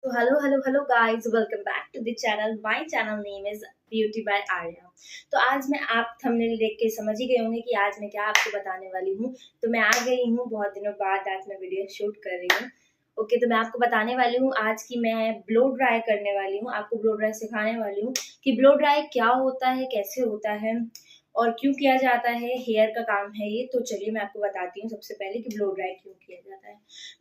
So hello guys, welcome back to the channel. My channel name is Beauty by Arya. तो आज मैं आप thumbnail देख के समझ ही गए होंगे कि आज मैं क्या आपको बताने वाली हूँ। तो मैं आ गई हूँ बहुत दिनों बाद, आज मैं वीडियो शूट कर रही हूँ। ओके, तो मैं आपको बताने वाली हूँ आज की मैं ब्लो ड्राई करने वाली हूँ, आपको ब्लो ड्राई सिखाने वाली हूँ कि ब्लो ड्राई क्या होता है, कैसे होता है और क्यों किया जाता है। हेयर का काम है ये। तो चलिए मैं आपको बताती हूँ सबसे पहले कि ब्लो ड्राई क्यों किया जाता है।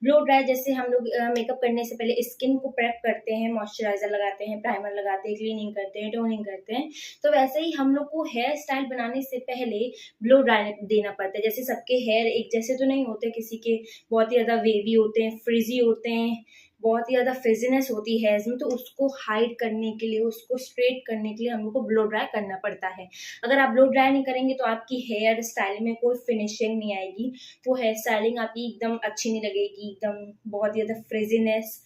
ब्लो ड्राई जैसे हम लोग मेकअप करने से पहले स्किन को प्रेप करते हैं, मॉइस्चराइजर लगाते हैं, प्राइमर लगाते हैं, क्लीनिंग करते हैं, टोनिंग करते हैं, तो वैसे ही हम लोग को हेयर स्टाइल बनाने से पहले ब्लो ड्राई देना पड़ता है। जैसे सबके हेयर एक जैसे तो नहीं होते, किसी के बहुत ही ज्यादा वेवी होते हैं, फ्रिजी होते हैं, बहुत ही ज्यादा फ्रिजीनेस होती है हेयर्स में, तो उसको हाइड करने के लिए, उसको स्ट्रेट करने के लिए हम लोग को ब्लो ड्राई करना पड़ता है। अगर आप ब्लो ड्राई नहीं करेंगे तो आपकी हेयर स्टाइल में कोई फिनिशिंग नहीं आएगी, वो हेयर स्टाइलिंग आपकी एकदम अच्छी नहीं लगेगी, एकदम बहुत ही ज्यादा फ्रिजीनेस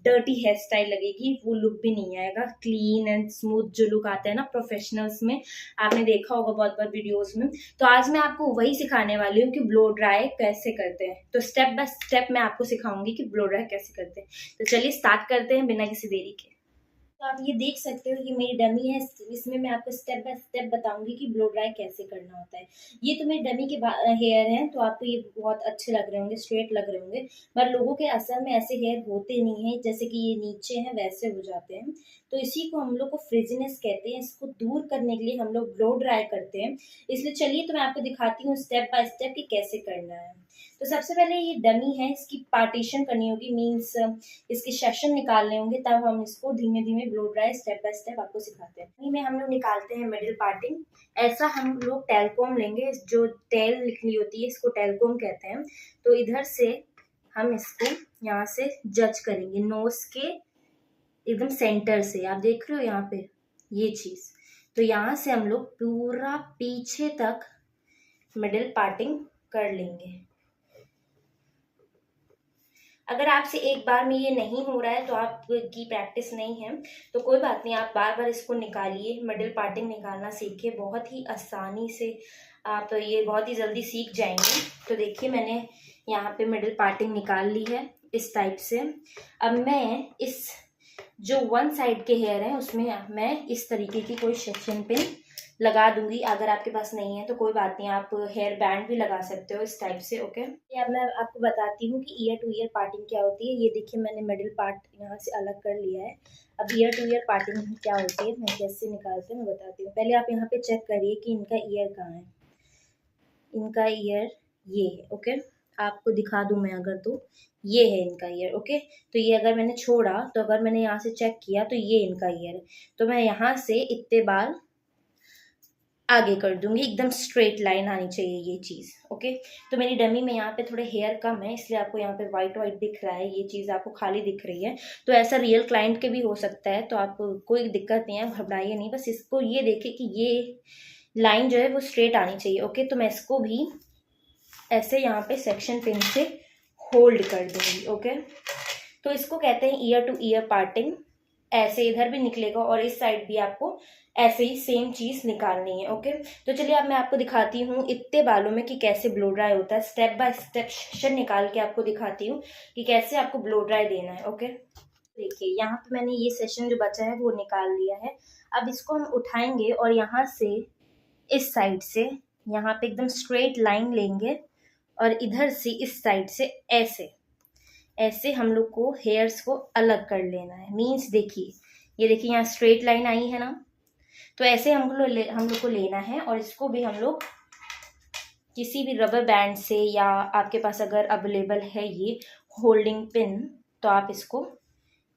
डर्टी हेयर स्टाइल लगेगी, वो लुक भी नहीं आएगा। क्लीन एंड स्मूथ जो लुक आता है ना प्रोफेशनल्स में, आपने देखा होगा बहुत बार वीडियोस में। तो आज मैं आपको वही सिखाने वाली हूँ कि ब्लो ड्राई कैसे करते हैं। तो स्टेप बाय स्टेप मैं आपको सिखाऊंगी कि ब्लो ड्राई कैसे करते हैं। तो चलिए स्टार्ट करते हैं बिना किसी देरी के। तो आप ये देख सकते हो कि मेरी डमी है, इसमें मैं आपको स्टेप बाय स्टेप बताऊंगी कि ब्लो ड्राई कैसे करना होता है। ये तो मेरी डमी के हेयर हैं, तो आपको ये बहुत अच्छे लग रहे होंगे, स्ट्रेट लग रहे होंगे, पर लोगों के असल में ऐसे हेयर होते नहीं है, जैसे कि ये नीचे हैं वैसे हो जाते हैं। तो इसी को हम लोग को फ्रिजीनेस कहते हैं, इसको दूर करने के लिए हम लोग ब्लो ड्राई करते हैं। इसलिए चलिए तो मैं आपको दिखाती हूँ स्टेप बाय स्टेप कि कैसे करना है। तो सबसे पहले ये डमी है, इसकी पार्टीशन करनी होगी, मीन्स इसके सेशन निकालने होंगे, तब हम इसको धीमे धीमे blow dry step by step आपको सिखाते हैं। में हम लोग निकालते हैं मिडिल पार्टिंग। ऐसा हम लोग टेलकोम लेंगे, जो टेल निकली होती है इसको टेलकोम कहते हैं। तो इधर से हम इसको यहाँ से जज करेंगे, नोज के एकदम सेंटर से, आप देख रहे हो यहाँ पे ये चीज। तो यहाँ से हम लोग पूरा पीछे तक मिडिल पार्टिंग कर लेंगे। अगर आपसे एक बार में ये नहीं हो रहा है तो आपकी प्रैक्टिस नहीं है, तो कोई बात नहीं, आप बार बार इसको निकालिए, मिडिल पार्टिंग निकालना सीखिए, बहुत ही आसानी से आप ये बहुत ही जल्दी सीख जाएंगे। तो देखिए मैंने यहाँ पे मिडिल पार्टिंग निकाल ली है इस टाइप से। अब मैं इस जो वन साइड के हेयर है उसमें मैं इस तरीके की कोई सेक्शन पिन लगा दूंगी। अगर आपके पास नहीं है तो कोई बात नहीं, आप हेयर बैंड भी लगा सकते हो इस टाइप से। ओके, अब मैं आपको बताती हूँ कि ईयर टू ईयर पार्टिंग क्या होती है। ये देखिए मैंने मिडिल पार्ट यहाँ से अलग कर लिया है। अब ईयर टू ईयर पार्टिंग क्या होती है, मैं कैसे निकालती हूँ मैं बताती हूँ। पहले आप यहाँ पे चेक करिए कि इनका ईयर कहाँ है। इनका ईयर ये है। ओके, आपको दिखा दूं मैं अगर, तो ये है इनका ईयर। ओके, तो ये अगर मैंने छोड़ा, तो अगर मैंने यहाँ से चेक किया तो ये इनका ईयर है। तो मैं यहाँ से इतने बाल आगे कर दूंगी, एकदम स्ट्रेट लाइन आनी चाहिए ये चीज। ओके, तो मेरी डमी में यहाँ पे थोड़े हेयर कम है, इसलिए आपको यहाँ पे व्हाइट व्हाइट दिख रहा है, ये चीज आपको खाली दिख रही है। तो ऐसा रियल क्लाइंट के भी हो सकता है, तो आपको कोई दिक्कत नहीं है, घबराइए नहीं, बस इसको ये देखे कि ये लाइन जो है वो स्ट्रेट आनी चाहिए। ओके, तो मैं इसको भी ऐसे यहाँ पे सेक्शन पिन से होल्ड कर दूंगी। ओके, तो इसको कहते हैं ईयर टू ईयर पार्टिंग। ऐसे इधर भी निकलेगा और इस साइड भी आपको ऐसे ही सेम चीज निकालनी है। ओके, तो चलिए अब मैं आपको दिखाती हूँ इतने बालों में कि कैसे ब्लो ड्राई होता है। स्टेप बाय स्टेप सेक्शन निकाल के आपको दिखाती हूँ कि कैसे आपको ब्लो ड्राई देना है। ओके, देखिए यहाँ पे मैंने ये सेशन जो बचा है वो निकाल लिया है। अब इसको हम उठाएंगे और यहाँ से इस साइड से यहाँ पे एकदम स्ट्रेट लाइन लेंगे और इधर से इस साइड से ऐसे ऐसे हम लोग को हेयर्स को अलग कर लेना है। मीन्स देखिए, ये देखिए यहाँ स्ट्रेट लाइन आई है ना, तो ऐसे हम लोग को लेना है। और इसको भी हम लोग किसी भी रबर बैंड से, या आपके पास अगर अवेलेबल है ये होल्डिंग पिन, तो आप इसको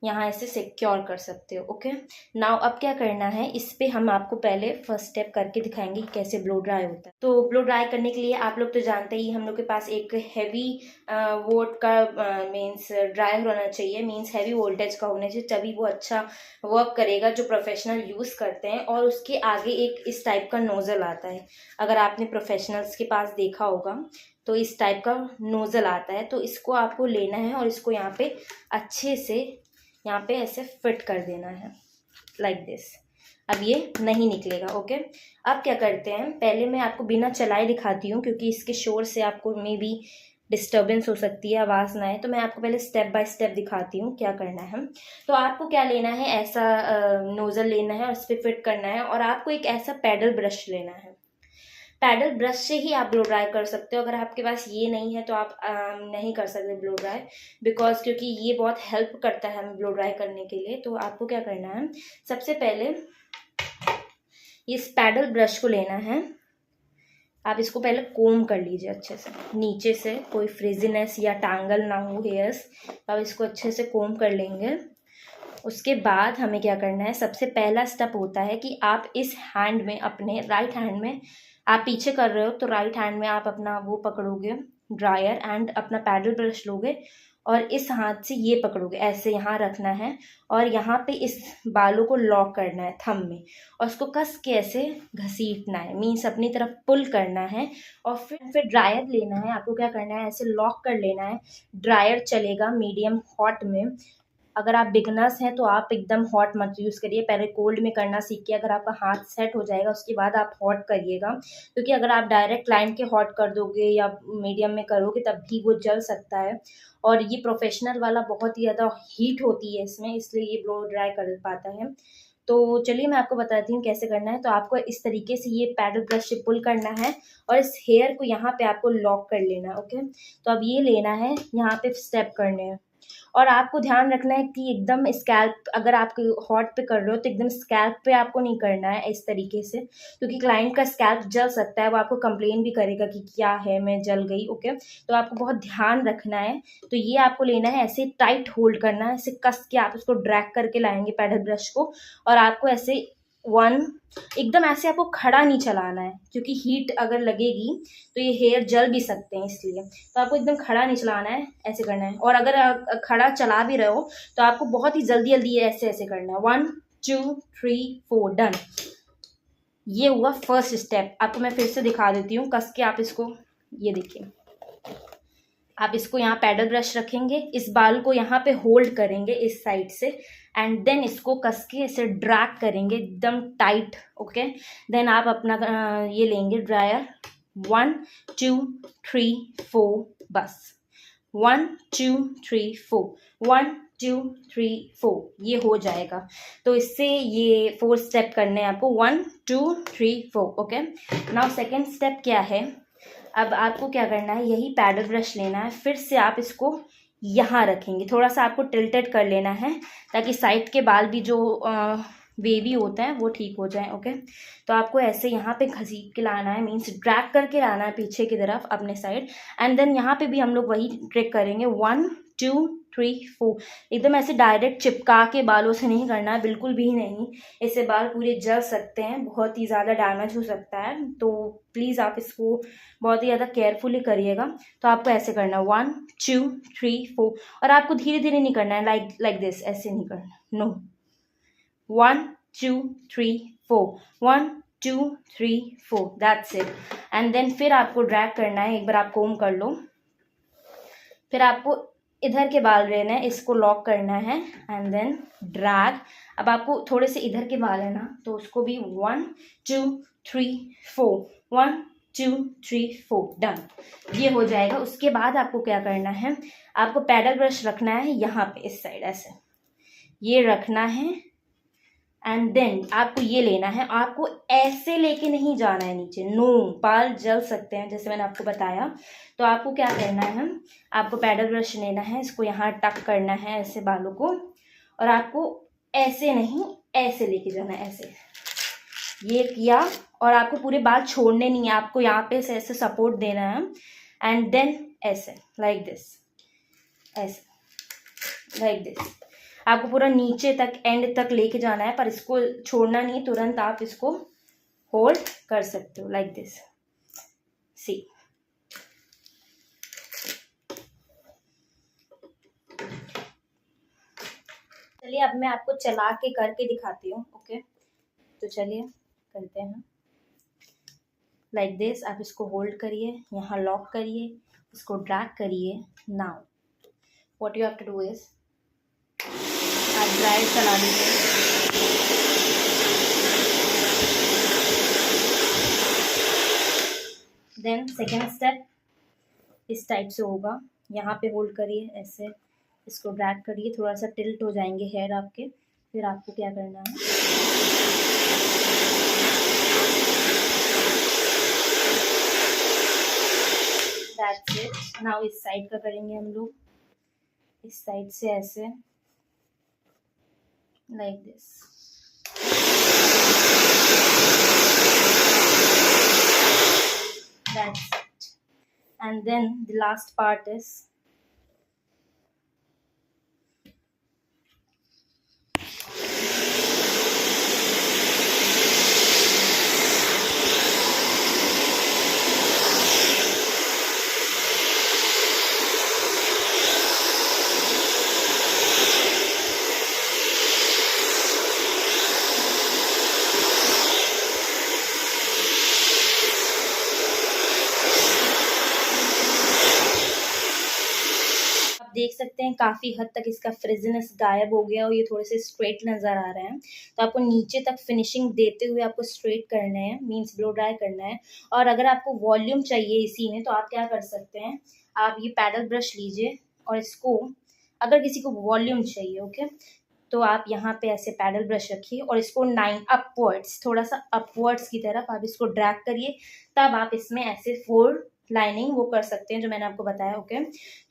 यहाँ ऐसे सिक्योर कर सकते हो। ओके, नाउ अब क्या करना है, इस पे हम आपको पहले फर्स्ट स्टेप करके दिखाएंगे कि कैसे ब्लो ड्राई होता है। तो ब्लो ड्राई करने के लिए आप लोग तो जानते ही, हम लोग के पास एक हैवी वोट का मीन्स ड्रायर होना चाहिए, मीन्स हैवी वोल्टेज का होना चाहिए, तभी वो अच्छा वर्क करेगा, जो प्रोफेशनल यूज करते हैं। और उसके आगे एक इस टाइप का नोजल आता है, अगर आपने प्रोफेशनल्स के पास देखा होगा तो इस टाइप का नोजल आता है। तो इसको आपको लेना है और इसको यहाँ पे अच्छे से यहाँ पे ऐसे फिट कर देना है, लाइक दिस। अब ये नहीं निकलेगा। ओके, अब क्या करते हैं, पहले मैं आपको बिना चलाए दिखाती हूँ, क्योंकि इसके शोर से आपको मे बी डिस्टर्बेंस हो सकती है, आवाज़ ना आए। तो मैं आपको पहले स्टेप बाय स्टेप दिखाती हूँ क्या करना है। तो आपको क्या लेना है, ऐसा नोज़ल लेना है और इस पर फिट करना है, और आपको एक ऐसा पैडल ब्रश लेना है। पैडल ब्रश से ही आप ब्लो ड्राई कर सकते हो। अगर आपके पास ये नहीं है तो आप नहीं कर सकते ब्लो ड्राई, बिकॉज क्योंकि ये बहुत हेल्प करता है हमें ब्लो ड्राई करने के लिए। तो आपको क्या करना है, सबसे पहले इस पैडल ब्रश को लेना है। आप इसको पहले कोम कर लीजिए अच्छे से, नीचे से कोई फ्रिजीनेस या टैंगल ना हो हेयर्स। आप इसको अच्छे से कोम कर लेंगे। उसके बाद हमें क्या करना है, सबसे पहला स्टेप होता है कि आप इस हैंड में, अपने राइट हैंड में, आप पीछे कर रहे हो तो राइट हैंड में आप अपना वो पकड़ोगे ड्रायर, एंड अपना पैडल ब्रश लोगे और इस हाथ से ये पकड़ोगे, ऐसे यहाँ रखना है और यहाँ पे इस बालों को लॉक करना है थंब में, और उसको कस के ऐसे घसीटना है, मीन्स अपनी तरफ पुल करना है। और फिर ड्रायर लेना है। आपको क्या करना है, ऐसे लॉक कर लेना है। ड्रायर चलेगा मीडियम हॉट में। अगर आप बिगनर्स हैं तो आप एकदम हॉट मत यूज़ करिए, पहले कोल्ड में करना सीखिए। अगर आपका हाथ सेट हो जाएगा उसके बाद आप हॉट करिएगा, क्योंकि अगर आप डायरेक्ट क्लाइंट के हॉट कर दोगे या मीडियम में करोगे तब भी वो जल सकता है। और ये प्रोफेशनल वाला बहुत ही ज़्यादा हीट होती है इसमें, इसलिए ये ब्लो ड्राई कर पाता है। तो चलिए मैं आपको बताती हूँ कैसे करना है। तो आपको इस तरीके से ये पैडल ब्रश से पुल करना है और इस हेयर को यहाँ पे आपको लॉक कर लेना है। ओके, तो अब ये लेना है, यहाँ पे स्टेप करने हैं। और आपको ध्यान रखना है कि एकदम स्कैल्प, अगर आप हॉट पे कर रहे हो तो एकदम स्कैल्प पे आपको नहीं करना है इस तरीके से, क्योंकि क्लाइंट का स्कैल्प जल सकता है, वो आपको कंप्लेन भी करेगा कि क्या है, मैं जल गई। ओके, तो आपको बहुत ध्यान रखना है। तो ये आपको लेना है, ऐसे टाइट होल्ड करना है, ऐसे कस के आप उसको ड्रैग करके लाएंगे पैडल ब्रश को, और आपको ऐसे एकदम ऐसे आपको खड़ा नहीं चलाना है, क्योंकि हीट अगर लगेगी तो ये हेयर जल भी सकते हैं, इसलिए तो आपको एकदम खड़ा नहीं चलाना है, ऐसे करना है। और अगर खड़ा चला भी रहे हो तो आपको बहुत ही जल्दी जल्दी ऐसे ऐसे करना है। 1 2 3 4 डन। ये हुआ फर्स्ट स्टेप। आपको मैं फिर से दिखा देती हूँ कस के। आप इसको, ये देखिए, आप इसको यहाँ पैडल ब्रश रखेंगे, इस बाल को यहाँ पे होल्ड करेंगे इस साइड से, एंड देन इसको कस के ऐसे ड्रैग करेंगे एकदम टाइट। ओके, देन आप अपना ये लेंगे ड्रायर। 1 2 3 4, बस 1 2 3 4, 1 2 3 4, ये हो जाएगा। तो इससे ये 4 स्टेप करने हैं आपको, 1 2 3 4। ओके, नाउ सेकेंड स्टेप क्या है, अब आपको क्या करना है, यही पैडल ब्रश लेना है, फिर से आप इसको यहाँ रखेंगे, थोड़ा सा आपको टिल्टेड कर लेना है ताकि साइड के बाल भी जो वेवी होते हैं वो ठीक हो जाए। ओके, तो आपको ऐसे यहाँ पे घसीट के लाना है, मीन्स ड्रैग करके लाना है पीछे की तरफ अपने साइड, एंड देन यहाँ पे भी हम लोग वही ट्रिक करेंगे। 1 2 3 4, एकदम ऐसे डायरेक्ट चिपका के बालों से नहीं करना है, बिल्कुल भी नहीं। इससे बाल पूरे जल सकते हैं, बहुत ही ज़्यादा डैमेज हो सकता है। तो प्लीज़ आप इसको बहुत ही ज़्यादा केयरफुली करिएगा। तो आपको ऐसे करना है 1 2 3 4, और आपको धीरे धीरे नहीं करना है, लाइक दिस, ऐसे नहीं करना, no. 1 2 3 4, 1 2 3 4, that's it. And then फिर आपको ड्रैग करना है, एक बार आप कोम कर लो, फिर आपको इधर के बाल लेना है, इसको लॉक करना है, एंड देन ड्रैग। अब आपको थोड़े से इधर के बाल है ना, तो उसको भी 1 2 3 4, 1 2 3 4, डन। ये हो जाएगा। उसके बाद आपको क्या करना है, आपको पैडल ब्रश रखना है यहाँ पे इस साइड, ऐसे ये रखना है, एंड देन आपको ये लेना है। आपको ऐसे लेके नहीं जाना है नीचे, नो, बाल जल सकते हैं जैसे मैंने आपको बताया। तो आपको क्या करना है, आपको पैडल ब्रश लेना है, इसको यहाँ टक करना है ऐसे बालों को, और आपको ऐसे नहीं, ऐसे लेके जाना है, ऐसे ये किया, और आपको पूरे बाल छोड़ने नहीं है, आपको यहाँ पे ऐसे सपोर्ट देना है, एंड देन ऐसे लाइक दिस, ऐसे लाइक दिस, आपको पूरा नीचे तक एंड तक लेके जाना है, पर इसको छोड़ना नहीं, तुरंत आप इसको होल्ड कर सकते हो लाइक दिस, सी। चलिए अब मैं आपको चला के करके दिखाती हूँ। ओके, तो चलिए करते हैं। लाइक दिस, आप इसको होल्ड करिए, यहाँ लॉक करिए, इसको ड्रैग करिए। Now what you have to do is, आप ड्रायर चला लीजिए, देन सेकेंड स्टेप, इस टाइप से होगा। यहाँ पे होल्ड करिए, ऐसे इसको ड्रैग करिए, थोड़ा सा टिल्ट हो जाएंगे हेयर आपके। फिर आपको क्या करना है, दैट्स इट। नाउ इस साइड का करेंगे हम लोग, इस साइड से ऐसे, like this. That's it. And then the last part is देख सकते हैं काफ़ी हद तक इसका फ्रिजीनेस गायब हो गया और ये थोड़े से स्ट्रेट नज़र आ रहे हैं। तो आपको नीचे तक फिनिशिंग देते हुए आपको स्ट्रेट करना है, मीन्स ब्लो ड्राई करना है। और अगर आपको वॉल्यूम चाहिए इसी में, तो आप क्या कर सकते हैं, आप ये पैडल ब्रश लीजिए और इसको, अगर किसी को वॉल्यूम चाहिए, ओके, तो आप यहाँ पे ऐसे पैडल ब्रश रखिए और इसको 9 अपवर्ड्स, थोड़ा सा अपवर्ड्स की तरफ आप इसको ड्रैग करिए, तब आप इसमें ऐसे 4 लाइनिंग वो कर सकते हैं जो मैंने आपको बताया, ओके।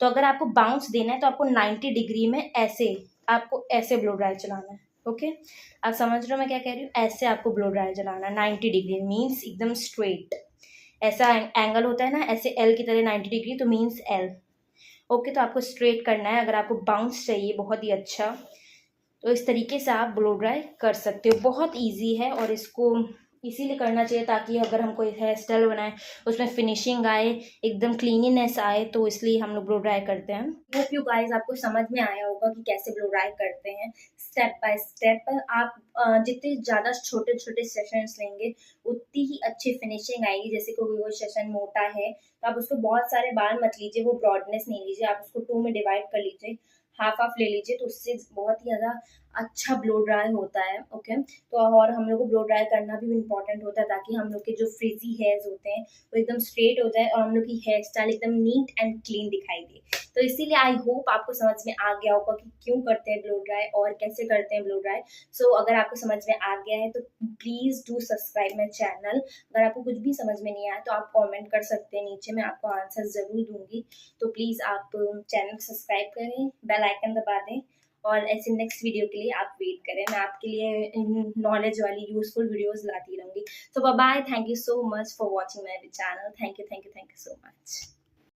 तो अगर आपको बाउंस देना है तो आपको 90 डिग्री में ऐसे, आपको ऐसे ब्लो ड्रायर चलाना है, ओके। आप समझ रहे हो मैं क्या कह रही हूँ, ऐसे आपको ब्लो ड्रायर चलाना है 90 डिग्री, मीन्स एकदम स्ट्रेट। ऐसा एंगल होता है ना, ऐसे एल की तरह 90 डिग्री, तो मीन्स एल, ओके। तो आपको स्ट्रेट करना है। अगर आपको बाउंस चाहिए बहुत ही अच्छा, तो इस तरीके से आप ब्लो ड्राई कर सकते हो। बहुत इजी है और इसको इसीलिए करना चाहिए ताकि अगर हम कोई हेयर स्टाइल बनाएं उसमें फिनिशिंग आए, एकदम क्लीनिनेस आए, तो इसलिए हम लोग ब्लो ड्राई करते हैं। होप यू गाइस आपको समझ में आया होगा कि कैसे ब्लो ड्राई करते हैं स्टेप बाय स्टेप। आप जितने ज़्यादा छोटे छोटे सेशंस लेंगे उतनी ही अच्छी फिनिशिंग आएगी। जैसे कोई सेशन मोटा है तो आप उसको बहुत सारे बार मत लीजिए, वो ब्रॉडनेस नहीं लीजिए, आप उसको 2 में डिवाइड कर लीजिए, हाफ हाफ ले लीजिए, तो उससे बहुत ही ज़्यादा अच्छा ब्लो ड्राई होता है, ओके। तो और हम लोग को ब्लो ड्राई करना भी इम्पॉर्टेंट होता है ताकि हम लोग के जो फ्रिजी हेयर्स होते हैं वो एकदम स्ट्रेट हो जाए और हम लोग की हेयर स्टाइल एकदम नीट एंड क्लीन दिखाई दे। तो इसीलिए आई होप आपको समझ में आ गया होगा कि क्यों करते हैं ब्लो ड्राई और कैसे करते हैं ब्लो ड्राई। सो अगर आपको समझ में आ गया है तो please do subscribe my channel. अगर आपको कुछ भी समझ में नहीं आया तो आप कॉमेंट कर सकते हैं नीचे, मैं आपको आंसर ज़रूर दूंगी। तो प्लीज़ आप चैनल सब्सक्राइब करें, बेल आइकन दबा दें और ऐसे नेक्स्ट वीडियो के लिए आप वेट करें। मैं आपके लिए नॉलेज वाली यूजफुल वीडियोस लाती रहूँगी। So bye, thank you so much for watching my channel. Thank you so much.